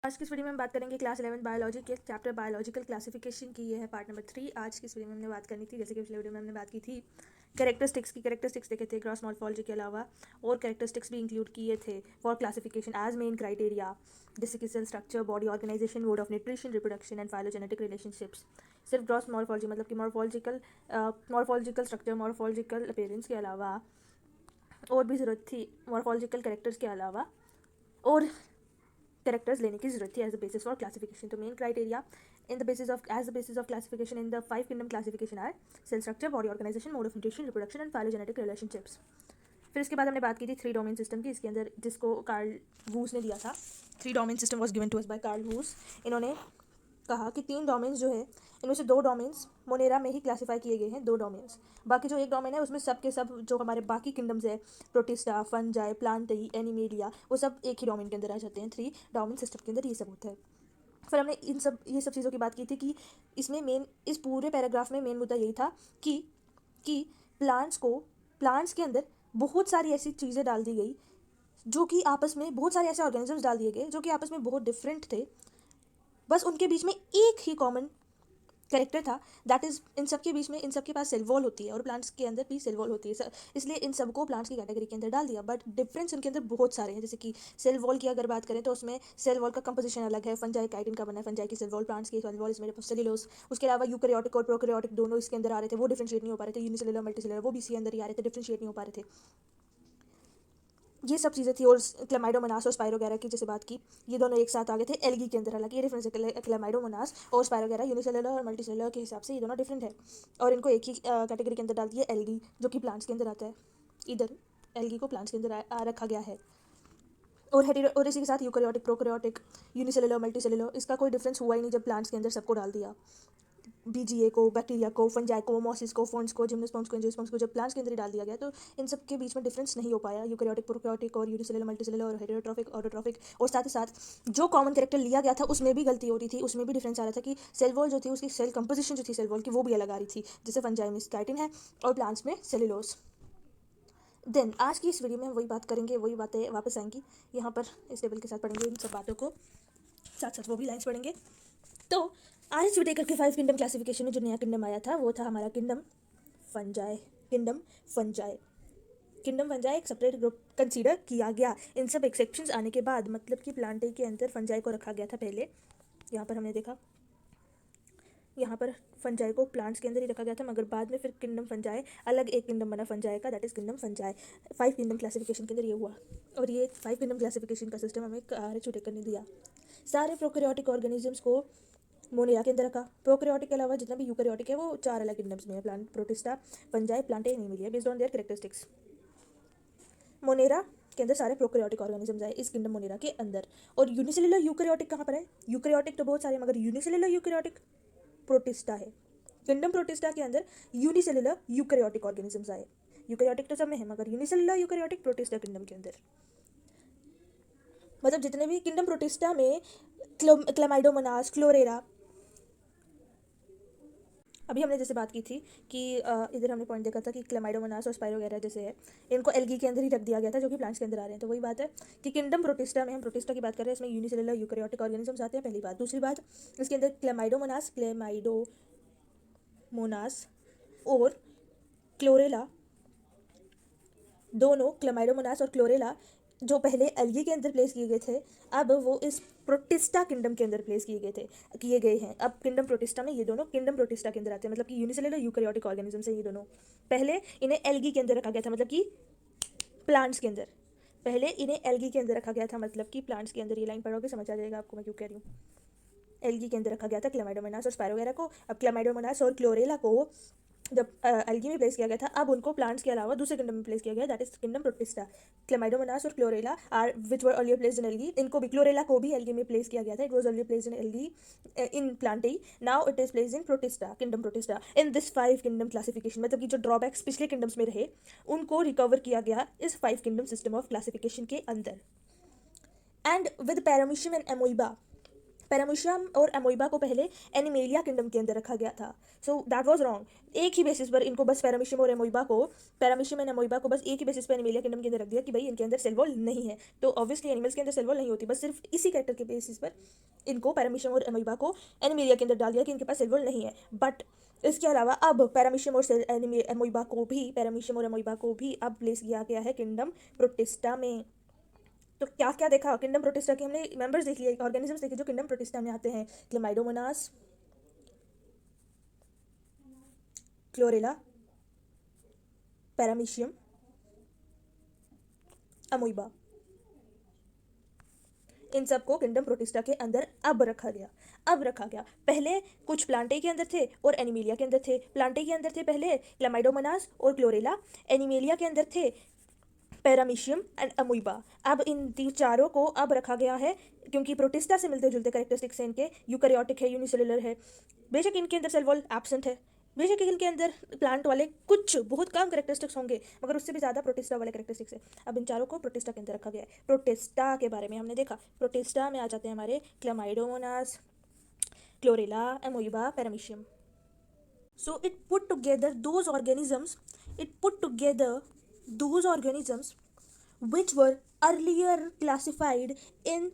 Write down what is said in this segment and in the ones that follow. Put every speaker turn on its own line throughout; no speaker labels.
आज की इस वीडियो में हम बात करेंगे क्लास 11 बायोलॉजी के चैप्टर बायोलॉजिकल क्लासिफिकेशन की। ये है पार्ट नंबर 3। आज की इस वीडियो में हमने बात करनी थी, जैसे कि पिछले वीडियो में हमने बात की थी कैरेक्टरिस्टिक्स की। कैरेक्टरिस्टिक्स देखे थे ग्रॉस मॉर्फोलॉजी के अलावा, और कैरेक्टरिस्टिक्स भी इंक्लूड किए थे for classification as main criteria, जैसे कि cell structure, body organisation, mode of nutrition, reproduction and phylogenetic relationships. सिर्फ ग्रॉस मॉर्फोलॉजी मतलब कि मॉर्फोलॉजिकल स्ट्रक्चर, मॉर्फोलॉजिकल अपीयरेंस के अलावा और भी ज़रूरत थी, मॉर्फोलॉजिकल कैरेक्टर्स के अलावा और कैरेक्टर्स लेने की जरूरत थी as the basis for classification. तो main criteria in the basis of as the basis of classification in the 5 kingdom classification are cell structure, body organisation, mode of nutrition, reproduction and phylogenetic relationships. फिर इसके बाद हमने बात की थी 3 domain system की, इसके अंदर जिसको कार्ल वूस ने दिया था। 3 domain system was given to us by Carl Woese. इन्होंने कहा कि 3 डोमेन्स जो है, इनमें से 2 डोमेन्स मोनेरा में ही क्लासीफाई किए गए हैं, 2 डोमेन्स। बाकी जो एक डोमेन है उसमें सब के सब जो हमारे बाकी किंगडम्स है, प्रोटिस्टा, फंजाई, प्लांटाई, एनिमेलिया, वो सब एक ही डोमेन के अंदर आ जाते हैं। 3 डोमेन सिस्टम के अंदर ये सब होता है। फिर हमने ये सब चीज़ों की बात की थी कि इसमें मेन, इस पूरे पैराग्राफ में मेन मुद्दा यही था कि प्लांट्स के अंदर बहुत सारी ऐसी चीज़ें डाल दी गई जो कि आपस में, बहुत सारे ऐसे ऑर्गेनिजम्स डाल दिए गए जो कि आपस में बहुत डिफरेंट थे, बस उनके बीच में एक ही कॉमन कैरेक्टर था। दैट इज, इन सब के बीच में इन सब के पास सेल वॉल होती है और प्लांट्स के अंदर भी सेल वॉल होती है, इसलिए इन सबको प्लांट्स की कैटेगरी के अंदर डाल दिया। बट डिफरेंस इनके अंदर बहुत सारे हैं। जैसे कि सेल वॉल की अगर बात करें तो उसमें सेल वॉल का कंपोजिशन अलग है। फंजाई काइटिन का बना है, फंजाई की सेल वॉल, प्लांट्स की सेल वॉल, इसमें सेल्यूलोज। उसके अलावा यूकैरियोटिक और प्रोकैरियोटिक दोनों इसके अंदर आ रहे थे, वो डिफरेंशिएट नहीं हो पा रहे थे। यूनिसेलुलर, मल्टीसेलुलर, वो भी इसके अंदर ही आ रहे थे, डिफरेंशिएट नहीं हो पा रहे थे। ये सब चीज़ें थी। और क्लेमाइडोमोनास और स्पाइरोगैरा की जैसे बात की, ये दोनों एक साथ आ गए थे एल्गी के अंदर। हालांकि ये डिफरेंस है, क्लेमाइडोमोनास और स्पाइरोगैरा यूनिसेलुलर और मल्टीसेलुलर के हिसाब से ये दोनों डिफरेंट है, और इनको एक ही कैटेगरी के अंदर डाल दिया एल्गी, जो कि प्लांट्स के अंदर आता है। इधर एल्गी को प्लांट्स के अंदर रखा गया है। और इसी के साथ यूकैरियोटिक, प्रोकैरियोटिक, यूनिसेलुलर, मल्टीसेलुलर, इसका कोई डिफरेंस हुआ ही नहीं जब प्लांट्स के अंदर सबको डाल दिया। बीजीए को, बैक्टीरिया को, फंजाई को, मोसिस को, फॉन्ड्स को, जिम्नोस्पर्म्स को, एंजियोस्पर्म्स को जब प्लांट्स के अंदर ही डाल दिया गया तो इन सब के बीच में डिफरेंस नहीं हो पाया, यूकैरियोटिक, प्रोकैरियोटिक और यूनिसेलुलर, मल्टीसेलुलर और हेटेरोट्रॉफिक, ऑटोट्रॉफिक। और साथ ही साथ जो कॉमन कैरेक्टर लिया गया था उसमें भी गलती हो रही थी, उसमें भी डिफरेंस आ रहा था कि सेल वॉल जो थी, उसकी सेल कंपोजिशन जो थी सेल वॉल की, वो भी अलग आ रही थी। जैसे फंजाई में काइटिन है और प्लांट्स में सेल्यूलोज। देन आज की इस वीडियो में हम वही बात करेंगे, वही बातें वापस आएंगी यहाँ पर इस टेबल के साथ पढ़ेंगे इन सब बातों को, साथ साथ वो भी लाइन्स पढ़ेंगे। तो आज जो टेकर के 5 किंगडम क्लासिफिकेशन में जो नया किंगडम आया था वो था हमारा kingdom fungi. Kingdom fungi kingdom fungi एक सेपरेट ग्रुप कंसीडर किया गया इन सब एक्सेप्शंस आने के बाद। मतलब कि प्लांटाई के अंदर फंजाई को रखा गया था पहले, यहाँ पर हमने देखा, यहाँ पर फंजाई को प्लांट्स के अंदर ही रखा गया था, मगर बाद में फिर किंगडम फंजाई अलग एक किंगडम बना फंजाई का, that is kingdom fungi. 5 kingdom classification के अंदर ये हुआ, और ये 5 किंगडम क्लासिफिकेशन का सिस्टम हमें RHU टेकर ने दिया। सारे प्रोकैरियोटिक ऑर्गेनिजम्स को मोनेरा के अंदर रखा। प्रोकैरियोटिक के अलावा जितना भी यूकैरियोटिक है वो 4 अलग किंगडम्स में है, plant, protista, fungi, प्लांटाई, animalia, based on there characteristics. Monera के अंदर सारे प्रोकैरियोटिक ऑर्गेनिजम्स आए इस किंगडम मोनेरा के अंदर। और यूनिसेलुलर यूकैरियोटिक कहाँ पर है? यूकैरियोटिक तो बहुत सारे, मगर यूनिसेलुलर यूकैरियोटिक प्रोटिस्टा है। किंगडम प्रोटिस्टा के अंदर यूनिसेलुलर यूकैरियोटिक ऑर्गेनिजम्स आए। यूकैरियोटिक तो सब में है, मगर यूनिसेलुलर यूकैरियोटिक प्रोटिस्टा किंगडम के अंदर। मतलब जितने भी किंगडम प्रोटिस्टा में क्लेमाइडोमोनास, क्लोरेरा, अभी हमने जैसे बात की थी कि इधर हमने पॉइंट देखा था कि क्लेमाइडोमोनास और स्पाइरोगैरा जैसे है, इनको एल्गी के अंदर ही रख दिया गया था जो कि प्लांट्स के अंदर आ रहे हैं। तो वही बात है कि किंगडम प्रोटिस्टा में, हम प्रोटिस्टा की बात कर रहे हैं, इसमें यूनिसेलुलर यूकैरियोटिक ऑर्गेनिजम्स आते हैं, पहली बात। दूसरी बात, इसके अंदर क्लेमाइडोमोनास और क्लोरेला, दोनों क्लेमाइडोमोनास और क्लोरेला जो पहले एल्गी के अंदर प्लेस किए गए थे, अब वो इस प्रोटिस्टा किंगडम के अंदर प्लेस किए गए हैं। अब किंगडम प्रोटिस्टा में ये दोनों किंगडम प्रोटिस्टा के अंदर आते हैं, मतलब कि यूनिसेलुलर यूकैरियोटिक ऑर्गेनिजम्स हैं ये दोनों। पहले इन्हें एल्गी के अंदर रखा गया था, मतलब कि प्लांट्स के अंदर। पहले इन्हें एल्गी के अंदर रखा गया था, मतलब कि प्लांट्स के अंदर। ये लाइन पढ़ोगे समझ आ जाएगा आपको मैं क्यों कह रही हूँ। एल्गी के अंदर रखा गया था क्लेमाइडोमोनास और स्पाइरोगैरा को। अब क्लेमाइडोमोनास और क्लोरेला को जब एल्गी में प्लेस किया गया था, अब उनको प्लांट्स के अलावा दूसरे किंगडम में प्लेस किया गया, that is kingdom Protista. Chlamydomonas और Chlorella are which were earlier placed in algae, इनको भी, क्लोरेला को भी एल्गी में प्लेस किया गया था, it was earlier placed in algae, in प्लांटाई, now it is placed in protista, kingdom protista, in this 5 kingdom classification. मतलब कि जो ड्रॉबैक्स पिछले किंगडम्स में रहे उनको रिकवर किया गया इस 5 किंगडम सिस्टम ऑफ क्लासिफिकेशन के अंदर। And with Paramecium and Amoeba, Paramecium और अमोइबा को पहले एनिमेलिया किंगडम के अंदर रखा गया था। So that was wrong. एक ही बेसिस पर इनको बस पैरामीशियम और अमोइबा को, पैरामीशियम एंड अमोइबा को बस एक ही बेसिस पर एनिमेलिया किंगडम के अंदर रख दिया कि भाई इनके अंदर सेल वॉल नहीं है। तो ऑब्वियसली एनिमल्स के अंदर सेल वॉल नहीं होती, बस सिर्फ इसी कैरेक्टर के बेसिस पर इनको पैरामीशियम और अमोइबा को एनिमेलिया के अंदर डाल दिया कि इनके पास सेल वॉल नहीं है। बट इसके अलावा अब पैरामीशियम और अमोइबा को भी, पैरामीशियम और अमोइबा को भी अब प्लेस किया गया है किंगडम प्रोटिस्टा में। तो क्या क्या देखा किंगडम प्रोटिस्टा के, हमने मेंबर्स देख लिए, ऑर्गेनिजम्स देखे जो किंगडम प्रोटिस्टा में आते हैं। क्लेमाइडोमोनास, क्लोरेला, पैरामीशियम, अमोइबा, इन सबको किंगडम प्रोटिस्टा के अंदर अब रखा गया। पहले कुछ प्लांटे के अंदर थे और एनिमेलिया के अंदर थे। प्लांटे के अंदर थे पहले क्लेमाइडोमोनास और क्लोरेला, एनिमेलिया के अंदर थे पैरामीशियम एंड अमोइबा। अब इन चारों को अब रखा गया है क्योंकि प्रोटिस्टा से मिलते जुलते कैरेक्टरिस्टिक्स हैं इनके, यूकैरियोटिक है, यूनिसेलुलर है। बेशक इनके अंदर सेल वॉल एब्सेंट है, बेशक इनके अंदर प्लांट वाले कुछ बहुत कम कैरेक्टरिस्टिक्स होंगे, मगर उससे भी ज़्यादा प्रोटिस्टा वाले कैरेक्टरिस्टिक्स है। अब इन चारों को प्रोटिस्टा के अंदर रखा गया है। प्रोटिस्टा के बारे में हमने देखा। प्रोटिस्टा में आ जाते हैं हमारे Chlamydomonas, Chlorella, Amoeba, Paramecium. So it put together those organisms which were earlier classified in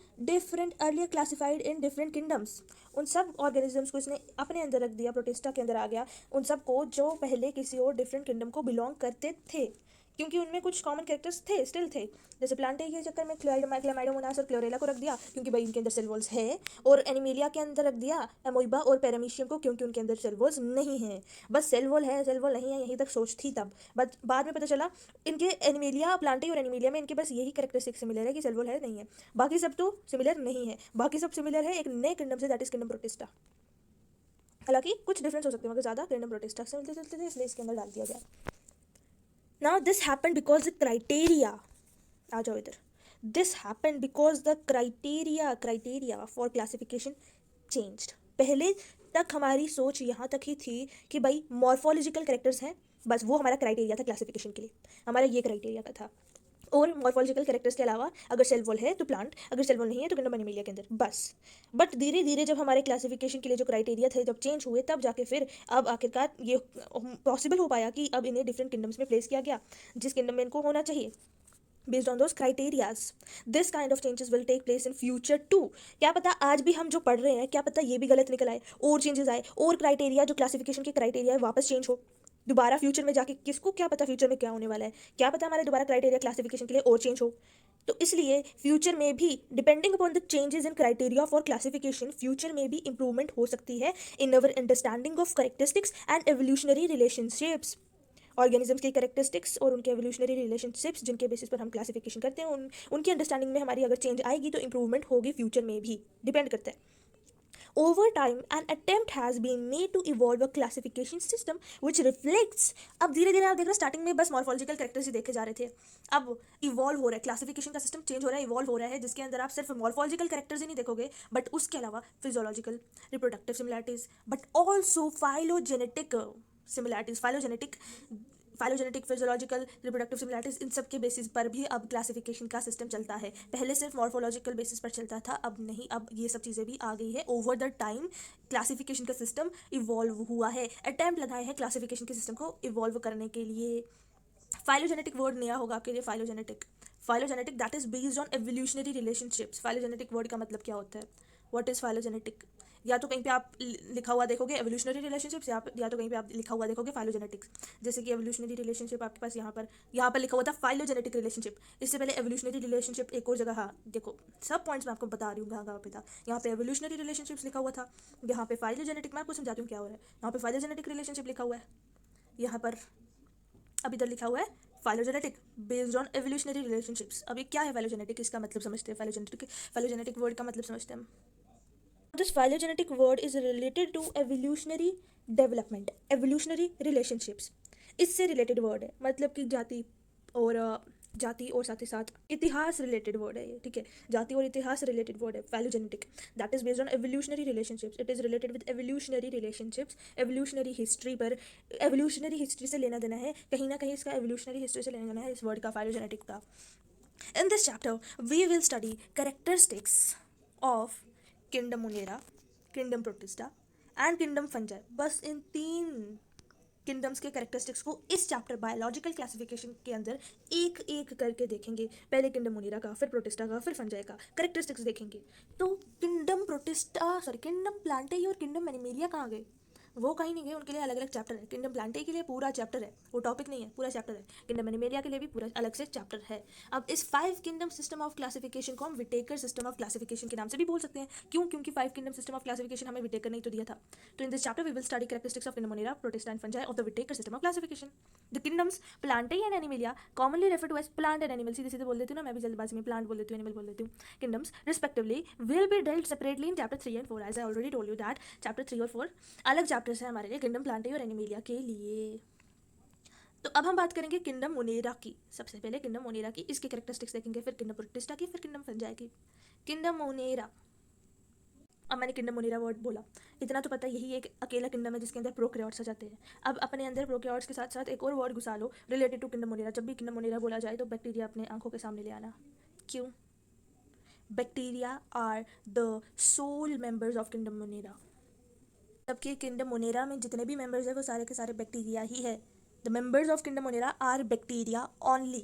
different kingdoms। उन सब ऑर्गेनिजम्स को इसने अपने अंदर रख दिया, प्रोटिस्टा के अंदर आ गया उन सब को जो पहले किसी और डिफरेंट किंगडम को बिलोंग करते थे, क्योंकि उनमें कुछ कॉमन कैरेक्टर्स थे, स्टिल थे। जैसे प्लांटे के चक्कर में क्लेमाइडोमोनास और क्लोरेला को रख दिया क्योंकि भाई इनके अंदर सेल वॉल्स है, और एनिमेलिया के अंदर रख दिया अमोइबा और पैरामीशियम को क्योंकि उनके अंदर सेल वॉल्स नहीं है। बस सेल वॉल है, सेल वॉल नहीं है, यहीं तक सोच थी तब। बट बाद में पता चला इनके एनिमेलिया, प्लांटे और एनिमेलिया में इनके बस यही कैरेक्टरिस्टिक सिमिलर है कि सेल वॉल है नहीं है, बाकी सब तो सिमिलर नहीं है। बाकी सब सिमिलर है एक नए किंगडम से, दैट इज किंगडम प्रोटिस्टा। हालांकि कुछ डिफरेंस हो सकते हैं मगर ज़्यादा किंगडम प्रोटिस्टा से मिलते जुलते थे, इसलिए इसके अंदर डाल दिया गया। Now this happened because the criteria, आ जाओ इधर, this happened because the criteria for classification changed। पहले तक हमारी सोच यहाँ तक ही थी कि भाई मॉर्फोलॉजिकल कैरेक्टर्स हैं, बस वो हमारा क्राइटेरिया था क्लासिफिकेशन के लिए, हमारा ये क्राइटेरिया का था। और मॉर्फोलॉजिकल कैरेक्टर्स के अलावा अगर सेल वॉल है तो प्लांट, अगर सेल वॉल नहीं है तो किंगडम एनिमेलिया के अंदर, बस। बट धीरे धीरे जब हमारे क्लासिफिकेशन के लिए जो क्राइटेरिया थे जब चेंज हुए, तब जाके फिर अब आखिरकार ये पॉसिबल हो पाया कि अब इन्हें डिफरेंट किंगडम्स में प्लेस किया गया जिस किंगडम में इनको होना चाहिए, based on those criterias। this kind of changes will take place in future too। क्या पता आज भी हम जो पढ़ रहे हैं, क्या पता ये भी गलत निकल आए, और चेंजेस आए, और क्राइटेरिया जो क्लासिफिकेशन के क्राइटेरिया है वापस चेंज हो दोबारा फ्यूचर में जाके। किसको क्या पता फ्यूचर में क्या होने वाला है, क्या पता हमारे दोबारा क्राइटेरिया क्लासिफिकेशन के लिए और चेंज हो। तो इसलिए फ्यूचर में भी depending upon the changes in criteria for classification, future में भी इंप्रूवमेंट हो सकती है in our understanding of characteristics and evolutionary relationships. Organisms की कैरेक्टरिस्टिक्स और उनके एवोल्यूशनरी रिलेशनशिप्स जिनके बेसिस पर हम क्लासिफिकेशन करते हैं, उनकी अंडरस्टैंडिंग में हमारी अगर चेंज आएगी तो इंप्रूवमेंट होगी फ्यूचर में भी, डिपेंड करता है। Over time, an attempt has been made to evolve a classification system which reflects। अब धीरे धीरे आप देख रहे हैं, स्टार्टिंग में बस मॉर्फोलॉजिकल कैरेक्टर्स ही देखे जा रहे थे, अब इवॉल्व हो रहा है, क्लासिफिकेशन का सिस्टम चेंज हो रहा है, इवॉल्व हो रहा है, जिसके अंदर आप सिर्फ मॉर्फोलॉजिकल कैरेक्टर्स ही नहीं देखोगे, बट उसके अलावा physiological, reproductive similarities, but also phylogenetic similarities, phylogenetic, physiological, reproductive similarities, इन सब के बेसिस पर भी अब क्लासिफिकेशन का सिस्टम चलता है। पहले सिर्फ मॉर्फोलॉजिकल बेसिस पर चलता था, अब नहीं, अब ये सब चीज़ें भी आ गई है। ओवर द टाइम क्लासिफिकेशन का सिस्टम इवॉल्व हुआ है, अटैम्प्ट लगाए हैं क्लासिफिकेशन के सिस्टम को इवॉल्व करने के लिए। फाइलोजेनेटिक वर्ड नया होगा आपके लिए, phylogenetic that is based on evolutionary relationships. Phylogenetic word का मतलब क्या होता है, व्हाट इज फाइलोजेनेटिक? या तो कहीं पे आप लिखा हुआ देखोगे एवोल्यूशनरी रिलेशनशिप्स, या तो कहीं पे आप लिखा हुआ देखोगे फाइलोजेनेटिक्स। जैसे कि एवोल्यूशनरी रिलेशनशिप आपके पास यहाँ पर लिखा हुआ था फाइलोजेनेटिक रिलेशनशिप, इससे पहले एवोल्यूशनरी रिलेशनशिप एक और जगह, हाँ देखो सब पॉइंट्स मैं आपको बता रही हूँ कहाँ पे था। यहाँ पे एवोल्यूशनरी रिलेशनशिप्स लिखा हुआ था, यहाँ पे फाइलोजेनेटिक, मैं आपको समझाती हूँ क्या हो रहा है। यहाँ पे फाइलोजेनेटिक रिलेशनशिप लिखा हुआ है, यहाँ पर अब इधर लिखा हुआ है phylogenetic based on evolutionary relationships. अब ये क्या है फाइलोजेनेटिक, इसका मतलब समझते हैं। फाइलोजेनेटिक वर्ड का मतलब समझते हैं हम। This phylogenetic word is related to evolutionary development, evolutionary relationships। इससे रिलेटेड वर्ड है, मतलब कि जाति और साथ ही साथ इतिहास रिलेटेड वर्ड है ये, ठीक है। जाति और इतिहास रिलेटेड वर्ड है phylogenetic, that is based on evolutionary relationships. It is related with evolutionary relationships, evolutionary history पर, एवोल्यूशनरी हिस्ट्री से लेना देना है, कहीं ना कहीं इसका एवोल्यूशनरी हिस्ट्री से लेना देना है इस वर्ड का, फाइलोजेनेटिक का। In this chapter we will study characteristics of kingdom Monera, kingdom protista and kingdom fungi. बस इन 3 किंगडम्स के कैरेक्टरिस्टिक्स को इस चैप्टर बायोलॉजिकल क्लासिफिकेशन के अंदर एक एक करके देखेंगे। पहले किंगडम मोनेरा का, फिर प्रोटिस्टा का, फिर फंजाई का कैरेक्टरिस्टिक्स देखेंगे। तो किंगडम प्लांटेई और किंगडम एनिमेलिया कहाँ गए? वो कहीं नहीं गए, उनके लिए अलग अलग चैप्टर है। किंगडम प्लांटेई के लिए पूरा चैप्टर है, वो टॉपिक नहीं है, पूरा चैप्टर है। किंगडम एनिमेलिया के लिए भी पूरा अलग से चैप्टर है। अब इस 5 किंगडम सिस्टम ऑफ क्लासिफिकेशन को हम विटेकर सिस्टम ऑफ क्लासिफिकेशन के नाम से भी बोल सकते हैं। क्यों? क्योंकि 5 किंगडम सिस्टम ऑफ क्लासिफिकेशन हमें विटेकर ने ही तो दिया था। तो in this chapter we will study characteristics of kingdom Monera, Protista and Fungi of the Whittaker system of classification. The kingdoms Plantae and Animalia commonly refer to as plant and animal. सीधे सीधे बोल देती हूँ ना, मैं भी जल्दबाजी में प्लांट बोल देती हूँ, एनिमल बोल देती हूँ। Kingdoms respectively will be dealt separately in chapter 3 and 4। As I already told you that chapter 3 और 4 अलग चैप्टर्स हैं हमारे लिए, किंगडम प्लांटेई और एनिमेलिया के लिए। तो अब हम बात करेंगे किंगडम मोनेरा की। सबसे पहले किंगडम मोनेरा की, इसके कैरेक्टरिस्टिक्स देखेंगे, फिर किंगडम प्रोटिस्टा की, फिर किंगडम फंजाई की। किंगडम मोनेरा, अब मैंने किंगडम मोनेरा वर्ड बोला, इतना तो पता, यही एक अकेला किंगडम है जिसके अंदर प्रोकैरियोट्स आ जाते हैं। अब अपने अंदर प्रोकैरियोट्स के साथ साथ एक और वर्ड घुसा लो रिलेटेड टू किंगडम मोनेरा। जब भी किंगडम मोनेरा बोला जाए तो बैक्टीरिया अपने आंखों के सामने ले आना। क्यों? Bacteria are the sole members of kingdom Monera. जबकि किंगडम मोनेरा में जितने भी मेंबर्स हैं वो सारे के सारे बैक्टीरिया ही है। The members of kingdom Monera are bacteria only.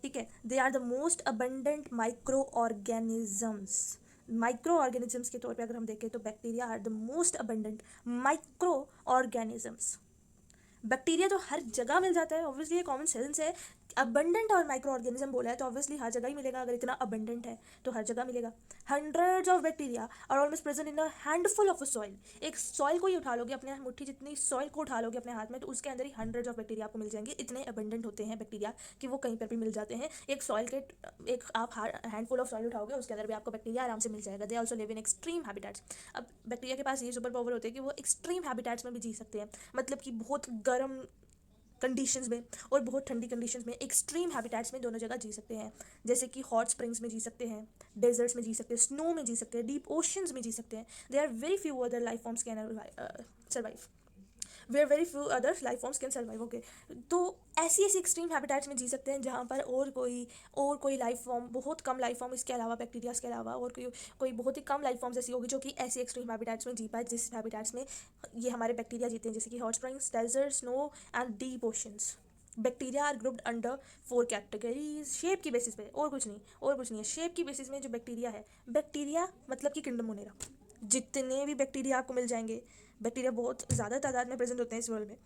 ठीक है, they are the most abundant micro organisms. Micro organisms के तौर पे अगर हम देखें तो bacteria are the most abundant micro organisms. Bacteria तो हर जगह मिल जाता है, ऑब्वियसली ये कॉमन सेंस है। अबंडेंट और माइक्रो ऑर्गेनिज्म बोला है तो ऑब्वियसली हर जगह ही मिलेगा। अगर इतना अबंडेंट है तो हर जगह मिलेगा। Hundreds of bacteria are almost present in a handful of a soil. एक सॉइल को ही उठा लोगे, अपने मुट्ठी जितनी सॉइल को उठा लोगे अपने हाथ में, तो उसके अंदर ही हंड्रेड्स ऑफ बैक्टीरिया आपको मिल जाएंगे। इतने अबंडेंट होते हैं बैक्टीरिया कि वो कहीं पर भी मिल जाते हैं। एक सॉइल के एक आप हैंडफुल ऑफ सॉइल उठाओगे, उसके अंदर भी आपको बैक्टीरिया आराम से मिल जाएगा। They also live in extreme habitats. अब बैक्टीरिया के पास ये सुपर पावर होते हैं कि वो एक्सट्रीम हैबिटेट्स में भी जी सकते हैं, मतलब कि बहुत गर्म कंडीशंस में और बहुत ठंडी कंडीशंस में, एक्सट्रीम हैबिटेट्स में दोनों जगह जी सकते हैं। जैसे कि हॉट स्प्रिंग्स में जी सकते हैं, डेजर्ट्स में जी सकते हैं, स्नो में जी सकते हैं, डीप ओशंस में जी सकते हैं। They are very few other life forms can survive, where very few other life forms can survive. Okay, तो ऐसी ऐसी एक्सट्रीम हैबिटेट्स में जी सकते हैं जहाँ पर और कोई लाइफ फॉर्म, बहुत कम लाइफ फॉर्म इसके अलावा, बैक्टीरिया के अलावा और कोई बहुत ही कम लाइफ फॉर्म्स ऐसी होगी जो कि ऐसी एक्सट्रीम हैबिटेट्स में जी पाए, जिस हैबिटेट्स में ये हमारे बैक्टीरिया जीते हैं, जैसे कि hot springs, desert, snow and deep oceans. Bacteria are grouped under 4 categories. Shape की बेसिस पे, और कुछ नहीं है, शेप की बेसिस में जो बैक्टीरिया है, बैक्टीरिया मतलब कि किंगडम मोनेरा जितने भी बैक्टीरिया आपको मिल जाएंगे, बैक्टीरिया बहुत ज़्यादा तादाद में प्रेजेंट होते हैं इस वर्ल्ड में,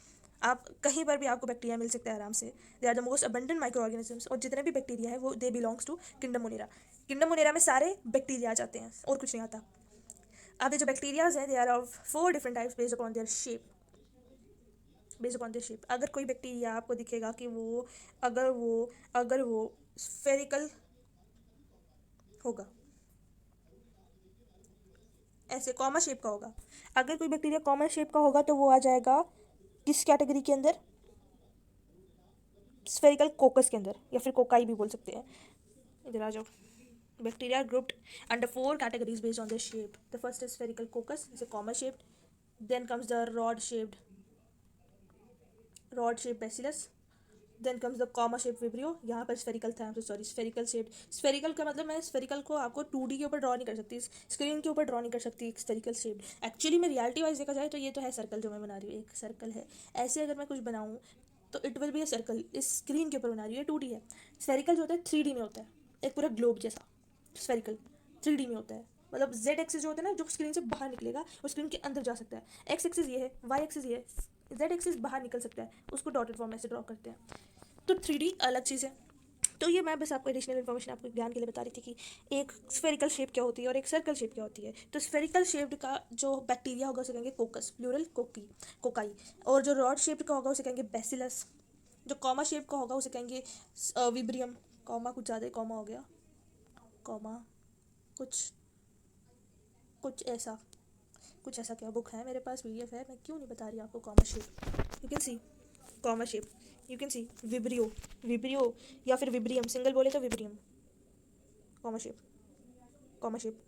आप कहीं पर भी आपको बैक्टीरिया मिल सकता है आराम से। They are the most abundant micro organisms, और जितने भी बैक्टीरिया है वो they belongs to kingdom Monera. Kingdom Monera में सारे बैक्टीरिया आ जाते हैं और कुछ नहीं आता। अब ये जो बैक्टीरियाज हैं, they are of 4 different types based upon their shape. अगर कोई बैक्टीरिया आपको दिखेगा कि अगर वो स्फेरिकल होगा, ऐसे कॉमा शेप का होगा, अगर कोई बैक्टीरिया कॉमन शेप का होगा तो वो आ जाएगा किस कैटेगरी के अंदर? स्फेरिकल कोकस के अंदर, या फिर कोकाई भी बोल सकते हैं। इधर आ जाओ। Bacteria grouped under 4 categories based on their shape. The first is spherical coccus, is a common shaped, then comes the rod shaped bacillus, then comes the comma shape vibrio. यहाँ पर स्फेरिकल था, स्फेरिकल शेप्ड। स्फेरिकल का मतलब, मैं spherical को आपको 2D के ऊपर ड्रॉ नहीं कर सकती, स्क्रीन के ऊपर ड्रॉ नहीं कर सकती स्फेरिकल शेप्ड। एक्चुअली में रियलिटी वाइज देखा जाए तो ये तो है सर्कल जो मैं बना रही हूँ, एक सर्कल है। ऐसे अगर मैं कुछ बनाऊँ तो it will be a circle, इस स्क्रीन के ऊपर बना रही हूँ, ये 2D है। स्फेरिकल जो होता है 3D में होता है, एक पूरा ग्लोब जैसा। स्फेरिकल 3D में होता है, मतलब जेड एक्सिस जो होता है ना, जो स्क्रीन से बाहर निकलेगा और स्क्रीन के अंदर जा सकता है। एक्स एक्सिस ये है, वाई एक्सिस ये है, जेड एक्सिस बाहर निकल सकता है, उसको डॉटेड फॉर्म में से ड्रॉ करते हैं। तो 3D अलग चीज़ है। तो ये मैं बस आपको एडिशनल इन्फॉर्मेशन आपको ज्ञान के लिए बता रही थी कि एक स्फेरिकल शेप क्या होती है और एक सर्कल शेप क्या होती है। तो स्फेरिकल शेप्ड का जो बैक्टीरिया होगा उसे कहेंगे कोकस, प्लूरल कोकाई। और जो रॉड शेप्ड का होगा उसे कहेंगे बैसिलस। जो कॉमा शेप का होगा उसे कहेंगे विब्रियम। कॉमा कुछ ज़्यादा ही कॉमा हो गया, कॉमा कुछ कुछ ऐसा क्या, बुक है मेरे पास, PDF है, मैं क्यों नहीं बता रही आपको। Comma shape, you can C comma shape, you can see vibrio या फिर विब्रियम, सिंगल बोले तो विब्रियम। Comma shape